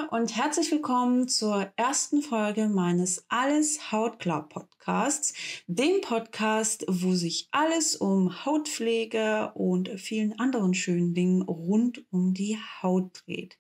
und herzlich willkommen zur ersten Folge meines Alles Hautklar Podcasts, dem Podcast, wo sich alles um Hautpflege und vielen anderen schönen Dingen rund um die Haut dreht.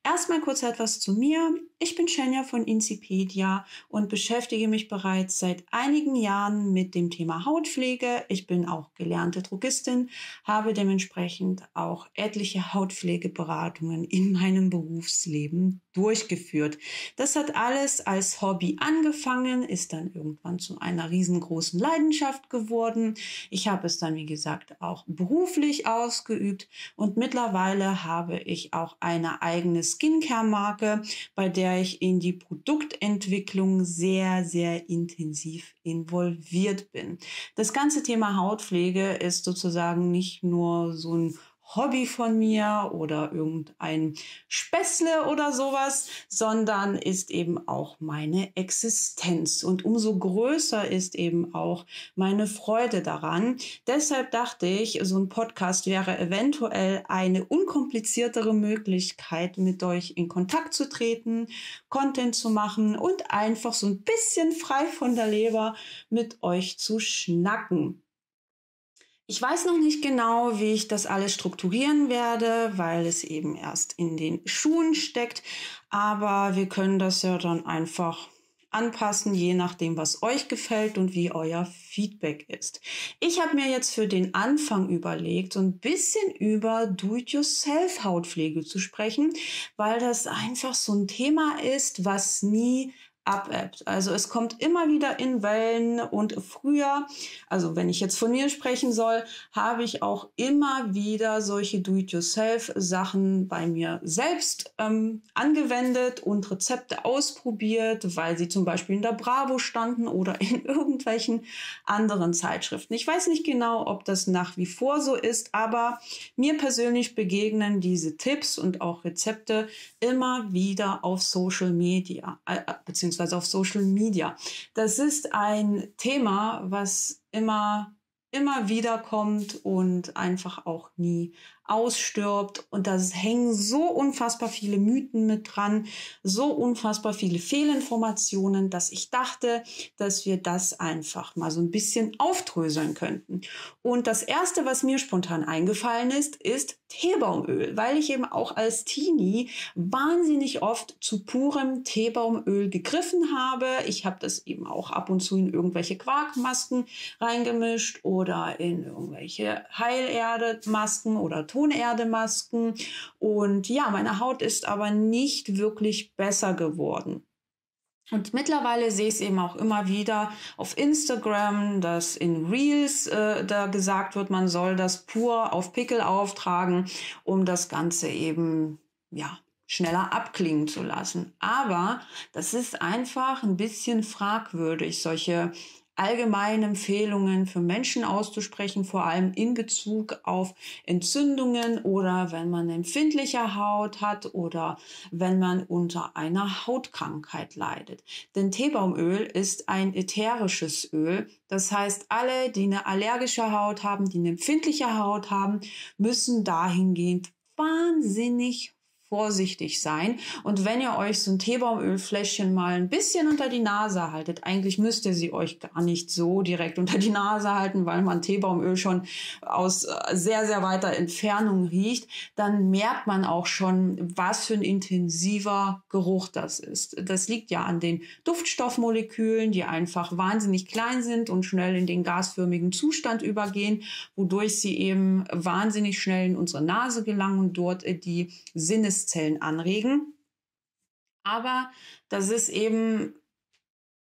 Erstmal kurz etwas zu mir. Ich bin Shenya von Incipedia und beschäftige mich bereits seit einigen Jahren mit dem Thema Hautpflege. Ich bin auch gelernte Drogistin, habe dementsprechend auch etliche Hautpflegeberatungen in meinem Berufsleben durchgeführt. Das hat alles als Hobby angefangen, ist dann irgendwann zu einer riesengroßen Leidenschaft geworden. Ich habe es dann, wie gesagt, auch beruflich ausgeübt und mittlerweile habe ich auch eine eigene Skincare-Marke, bei der ich in die Produktentwicklung sehr, sehr intensiv involviert bin. Das ganze Thema Hautpflege ist sozusagen nicht nur so ein Hobby von mir oder irgendein Späßle oder sowas, sondern ist eben auch meine Existenz. Und umso größer ist eben auch meine Freude daran. Deshalb dachte ich, so ein Podcast wäre eventuell eine unkompliziertere Möglichkeit, mit euch in Kontakt zu treten, Content zu machen und einfach so ein bisschen frei von der Leber mit euch zu schnacken. Ich weiß noch nicht genau, wie ich das alles strukturieren werde, weil es eben erst in den Schuhen steckt. Aber wir können das ja dann einfach anpassen, je nachdem, was euch gefällt und wie euer Feedback ist. Ich habe mir jetzt für den Anfang überlegt, so ein bisschen über Do-it-yourself-Hautpflege zu sprechen, weil das einfach so ein Thema ist, was nie abebbt. Also es kommt immer wieder in Wellen und früher, also wenn ich jetzt von mir sprechen soll, habe ich auch immer wieder solche Do-it-yourself-Sachen bei mir selbst angewendet und Rezepte ausprobiert, weil sie zum Beispiel in der Bravo standen oder in irgendwelchen anderen Zeitschriften. Ich weiß nicht genau, ob das nach wie vor so ist, aber mir persönlich begegnen diese Tipps und auch Rezepte immer wieder auf Social Media, beziehungsweise auf Social Media. Das ist ein Thema, was immer wieder kommt und einfach auch nie ausstirbt. Und da hängen so unfassbar viele Mythen mit dran, so unfassbar viele Fehlinformationen, dass ich dachte, dass wir das einfach mal so ein bisschen aufdröseln könnten. Und das Erste, was mir spontan eingefallen ist Teebaumöl, weil ich eben auch als Teenie wahnsinnig oft zu purem Teebaumöl gegriffen habe. Ich habe das eben auch ab und zu in irgendwelche Quarkmasken reingemischt oder in irgendwelche Heilerde-Masken oder Tonerde-Masken. Und ja, meine Haut ist aber nicht wirklich besser geworden. Und mittlerweile sehe ich es eben auch immer wieder auf Instagram, dass in Reels da gesagt wird, man soll das pur auf Pickel auftragen, um das Ganze eben schneller abklingen zu lassen. Aber das ist einfach ein bisschen fragwürdig, solche allgemeinen Empfehlungen für Menschen auszusprechen, vor allem in Bezug auf Entzündungen oder wenn man empfindliche Haut hat oder wenn man unter einer Hautkrankheit leidet. Denn Teebaumöl ist ein ätherisches Öl. Das heißt, alle, die eine allergische Haut haben, die eine empfindliche Haut haben, müssen dahingehend wahnsinnig vorsichtig sein. Und wenn ihr euch so ein Teebaumölfläschchen mal ein bisschen unter die Nase haltet, eigentlich müsst ihr sie euch gar nicht so direkt unter die Nase halten, weil man Teebaumöl schon aus sehr, sehr weiter Entfernung riecht, dann merkt man auch schon, was für ein intensiver Geruch das ist. Das liegt ja an den Duftstoffmolekülen, die einfach wahnsinnig klein sind und schnell in den gasförmigen Zustand übergehen, wodurch sie eben wahnsinnig schnell in unsere Nase gelangen und dort die Sinneszellen anregen. Aber das ist eben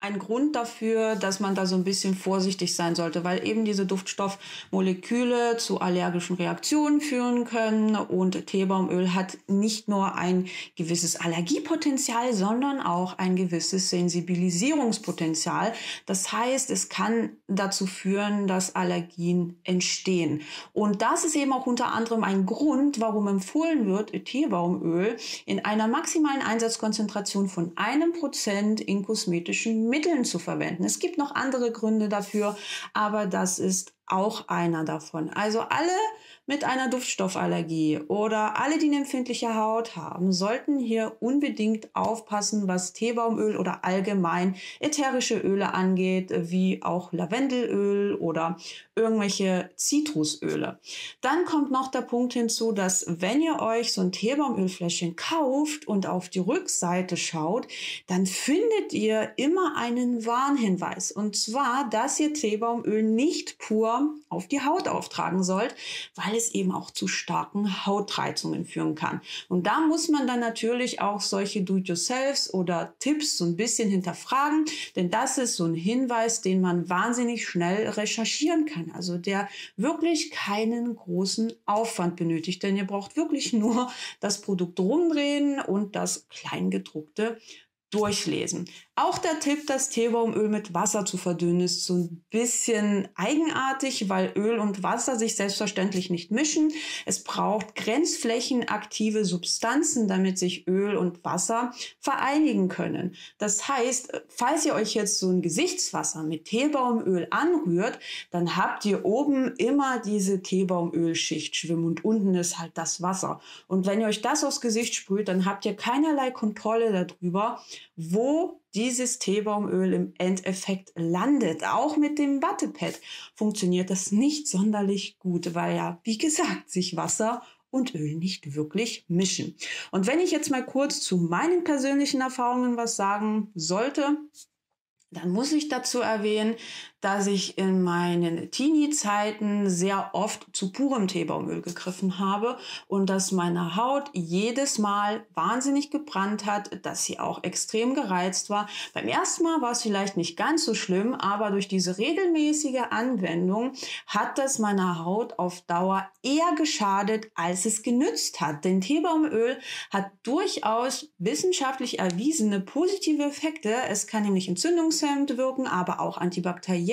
ein Grund dafür, dass man da so ein bisschen vorsichtig sein sollte, weil eben diese Duftstoffmoleküle zu allergischen Reaktionen führen können und Teebaumöl hat nicht nur ein gewisses Allergiepotenzial, sondern auch ein gewisses Sensibilisierungspotenzial. Das heißt, es kann dazu führen, dass Allergien entstehen. Und das ist eben auch unter anderem ein Grund, warum empfohlen wird, Teebaumöl in einer maximalen Einsatzkonzentration von 1% in kosmetischen Mitteln zu verwenden. Es gibt noch andere Gründe dafür, aber das ist auch einer davon. Also alle mit einer Duftstoffallergie oder alle, die eine empfindliche Haut haben, sollten hier unbedingt aufpassen, was Teebaumöl oder allgemein ätherische Öle angeht, wie auch Lavendelöl oder irgendwelche Zitrusöle. Dann kommt noch der Punkt hinzu, dass wenn ihr euch so ein Teebaumölfläschchen kauft und auf die Rückseite schaut, dann findet ihr immer einen Warnhinweis. Und zwar, dass ihr Teebaumöl nicht pur auf die Haut auftragen sollt, weil es eben auch zu starken Hautreizungen führen kann. Und da muss man dann natürlich auch solche Do-it-yourselfs oder Tipps so ein bisschen hinterfragen, denn das ist so ein Hinweis, den man wahnsinnig schnell recherchieren kann. Also der wirklich keinen großen Aufwand benötigt, denn ihr braucht wirklich nur das Produkt rumdrehen und das Kleingedruckte durchlesen. Auch der Tipp, das Teebaumöl mit Wasser zu verdünnen, ist so ein bisschen eigenartig, weil Öl und Wasser sich selbstverständlich nicht mischen. Es braucht grenzflächenaktive Substanzen, damit sich Öl und Wasser vereinigen können. Das heißt, falls ihr euch jetzt so ein Gesichtswasser mit Teebaumöl anrührt, dann habt ihr oben immer diese Teebaumölschicht schwimmen und unten ist halt das Wasser. Und wenn ihr euch das aufs Gesicht sprüht, dann habt ihr keinerlei Kontrolle darüber, wo dieses Teebaumöl im Endeffekt landet. Auch mit dem Wattepad funktioniert das nicht sonderlich gut, weil ja, wie gesagt, sich Wasser und Öl nicht wirklich mischen. Und wenn ich jetzt mal kurz zu meinen persönlichen Erfahrungen was sagen sollte, dann muss ich dazu erwähnen, dass ich in meinen Teenie-Zeiten sehr oft zu purem Teebaumöl gegriffen habe und dass meine Haut jedes Mal wahnsinnig gebrannt hat, dass sie auch extrem gereizt war. Beim ersten Mal war es vielleicht nicht ganz so schlimm, aber durch diese regelmäßige Anwendung hat das meiner Haut auf Dauer eher geschadet, als es genützt hat. Denn Teebaumöl hat durchaus wissenschaftlich erwiesene positive Effekte. Es kann nämlich entzündungshemmend wirken, aber auch antibakteriell.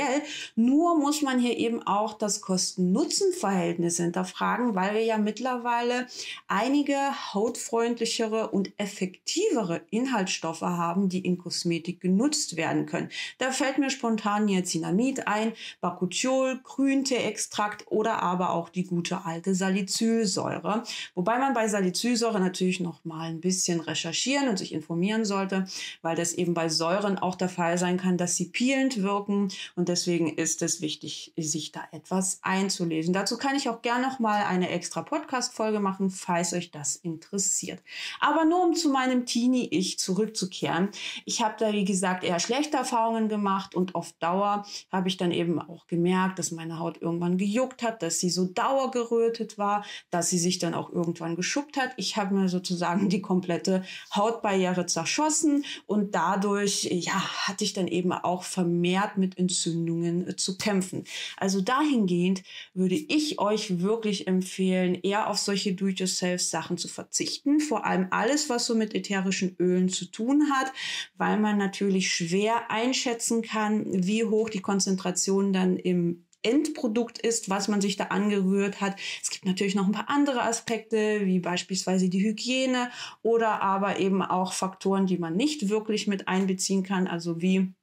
Nur muss man hier eben auch das Kosten-Nutzen-Verhältnis hinterfragen, weil wir ja mittlerweile einige hautfreundlichere und effektivere Inhaltsstoffe haben, die in Kosmetik genutzt werden können. Da fällt mir spontan Niacinamid ein, Bakuchiol, Grünteeextrakt oder aber auch die gute alte Salicylsäure. Wobei man bei Salicylsäure natürlich noch mal ein bisschen recherchieren und sich informieren sollte, weil das eben bei Säuren auch der Fall sein kann, dass sie peelend wirken und deswegen ist es wichtig, sich da etwas einzulesen. Dazu kann ich auch gerne noch mal eine extra Podcast-Folge machen, falls euch das interessiert. Aber nur um zu meinem Teenie-Ich zurückzukehren. Ich habe da, wie gesagt, eher schlechte Erfahrungen gemacht und auf Dauer habe ich dann eben auch gemerkt, dass meine Haut irgendwann gejuckt hat, dass sie so dauergerötet war, dass sie sich dann auch irgendwann geschuppt hat. Ich habe mir sozusagen die komplette Hautbarriere zerschossen und dadurch, ja, hatte ich dann eben auch vermehrt mit Entzündungen zu kämpfen. Also dahingehend würde ich euch wirklich empfehlen, eher auf solche Do-it-yourself-Sachen zu verzichten. Vor allem alles, was so mit ätherischen Ölen zu tun hat, weil man natürlich schwer einschätzen kann, wie hoch die Konzentration dann im Endprodukt ist, was man sich da angerührt hat. Es gibt natürlich noch ein paar andere Aspekte, wie beispielsweise die Hygiene oder aber eben auch Faktoren, die man nicht wirklich mit einbeziehen kann, also wie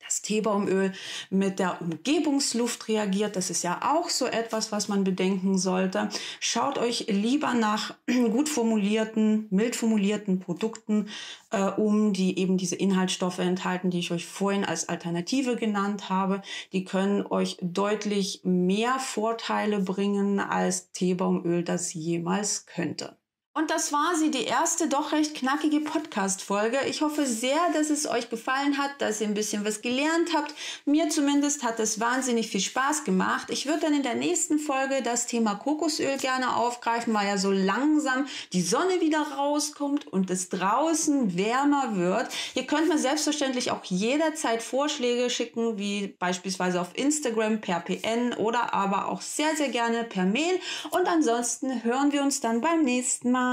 das Teebaumöl mit der Umgebungsluft reagiert. Das ist ja auch so etwas, was man bedenken sollte. Schaut euch lieber nach gut formulierten, mild formulierten Produkten die eben diese Inhaltsstoffe enthalten, die ich euch vorhin als Alternative genannt habe. Die können euch deutlich mehr Vorteile bringen, als Teebaumöl das jemals könnte. Und das war sie, die erste doch recht knackige Podcast-Folge. Ich hoffe sehr, dass es euch gefallen hat, dass ihr ein bisschen was gelernt habt. Mir zumindest hat es wahnsinnig viel Spaß gemacht. Ich würde dann in der nächsten Folge das Thema Kokosöl gerne aufgreifen, weil ja so langsam die Sonne wieder rauskommt und es draußen wärmer wird. Ihr könnt mir selbstverständlich auch jederzeit Vorschläge schicken, wie beispielsweise auf Instagram per PN oder aber auch sehr, sehr gerne per Mail. Und ansonsten hören wir uns dann beim nächsten Mal.